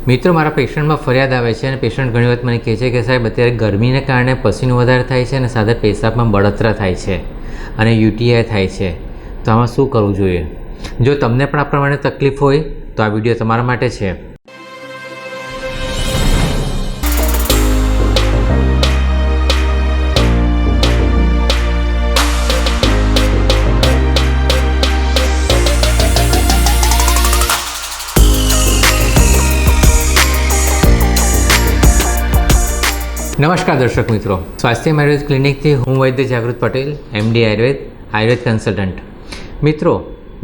મિત્રો મારા પેશન્ટમાં ફરિયાદ આવે છે અને પેશન્ટ ઘણી વખત મને કહે છે કે સાહેબ અત્યારે ગરમીને કારણે પસીનો વધારે થાય છે અને સાથે પેશાબમાં બળતરા થાય છે અને યુટીઆઈ થાય છે, તો આમાં શું કરવું જોઈએ? જો તમને પણ આ પ્રમાણે તકલીફ હોય તો આ વિડીયો તમારા માટે છે। નમસ્કાર દર્શક મિત્રો, સ્વાસ્થ્ય આયુર્વેદ ક્લિનિકથી હું વૈદ્ય જાગૃત પટેલ, MD આયુર્વેદ કન્સલ્ટન્ટ। મિત્રો,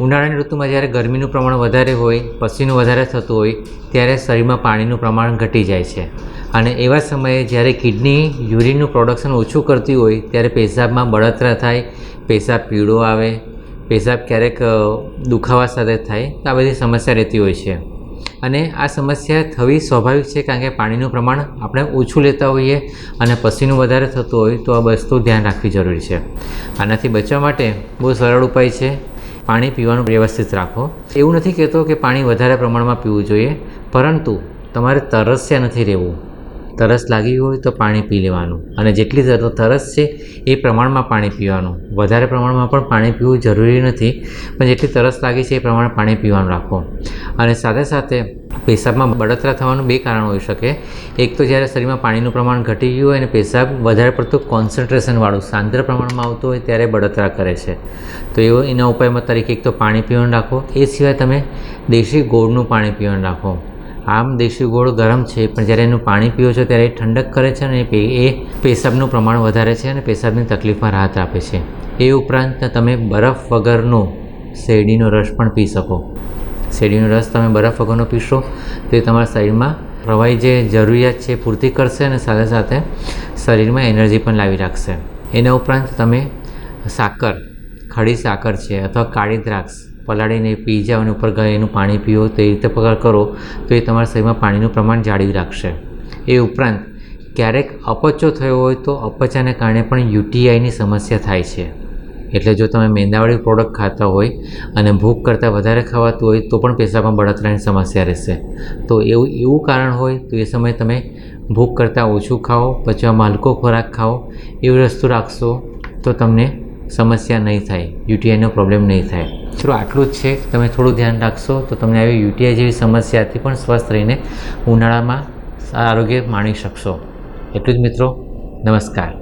ઉનાળાની ઋતુમાં જ્યારે ગરમીનું પ્રમાણ વધારે હોય, પસીનું વધારે થતું હોય ત્યારે શરીરમાં પાણીનું પ્રમાણ ઘટી જાય છે અને એવા સમયે જ્યારે કિડની યુરિનનું પ્રોડક્શન ઓછું કરતી હોય ત્યારે પેશાબમાં બળતરા થાય, પેશાબ પીળો આવે, પેશાબ ક્યારેક દુખાવા સાથે થાય, તો આ બધી સમસ્યા રહેતી હોય છે અને આ સમસ્યા થવી સ્વાભાવિક છે કારણ કે પાણીનું પ્રમાણ આપણે ઓછું લેતા હોઈએ અને પસીનું વધારે થતું હોય તો આ વસ્તુ ધ્યાન રાખવી જરૂરી છે। આનાથી બચવા માટે બહુ સરળ ઉપાય છે, પાણી પીવાનું વ્યવસ્થિત રાખો। એવું નથી કહેતો કે પાણી વધારે પ્રમાણમાં પીવું જોઈએ, પરંતુ તમારે તરસ્યા નથી રહેવું। તરસ લાગી હોય તો પાણી પી લેવાનું અને જેટલી તરસ છે એ પ્રમાણમાં પાણી પીવાનું। વધારે પ્રમાણમાં પણ પાણી પીવું જરૂરી નથી, પણ જેટલી તરસ લાગી છે એ પ્રમાણે પાણી પીવાનું રાખો। અને સાથે સાથે પેશાબમાં બળતરા થવાનું બે કારણ હોઈ શકે। એક તો જ્યારે શરીરમાં પાણીનું પ્રમાણ ઘટી ગયું હોય અને પેશાબ વધારે પડતું કોન્સન્ટ્રેશનવાળું સાંદ્ર પ્રમાણમાં આવતું હોય ત્યારે બળતરા કરે છે, તો એના ઉપાયમાં તરીકે એક તો પાણી પીવાનું રાખો। એ સિવાય તમે દેશી ગોળનું પાણી પીવાનું રાખો। આમ દેશી ગોળ ગરમ છે, પણ જ્યારે એનું પાણી પીવો છો ત્યારે એ ઠંડક કરે છે અને એ પેશાબનું પ્રમાણ વધારે છે અને પેશાબની તકલીફમાં રાહત આપે છે। એ ઉપરાંત તમે બરફ વગરનો શેરડીનો રસ પણ પી શકો। શેરડીનો રસ તમે બરફ વગરનો પીશો તો એ તમારા શરીરમાં પ્રવાહી જે જરૂરિયાત છે એ પૂર્તિ કરશે અને સાથે સાથે શરીરમાં એનર્જી પણ લાવી રાખશે। એના ઉપરાંત તમે સાકર, ખડી સાકર છે અથવા કાળી દ્રાક્ષ પલાળીને પી જાઓ અને ઉપર એનું પાણી પીવો, તો એ રીતે પગાર કરો તો એ તમારા શરીરમાં પાણીનું પ્રમાણ જાળવી રાખશે। એ ઉપરાંત ક્યારેક અપચો થયો હોય તો અપચાને કારણે પણ યુટીઆઈની સમસ્યા થાય છે, એટલે જો તમે મેંદાવાળી પ્રોડક્ટ ખાતા હોય અને ભૂખ કરતાં વધારે ખવાતું હોય તો પણ પેશાબમાં બળતરાની સમસ્યા રહેશે। તો એવું કારણ હોય તો એ સમયે તમે ભૂખ કરતાં ઓછું ખાઓ, પચવામાં હલકો ખોરાક ખાઓ, એવી વસ્તુ રાખશો તો તમને સમસ્યા નહીં થાય, યુટીઆઈનો પ્રોબ્લેમ નહીં થાય। મિત્રો આટલું જ છે, તમે થોડું ધ્યાન રાખશો તો તમને આવી યુટીઆઈ જેવી સમસ્યાથી પણ સ્વસ્થ રહીને ઉનાળામાં આરોગ્ય માણી શકશો। એટલું જ મિત્રો, નમસ્કાર।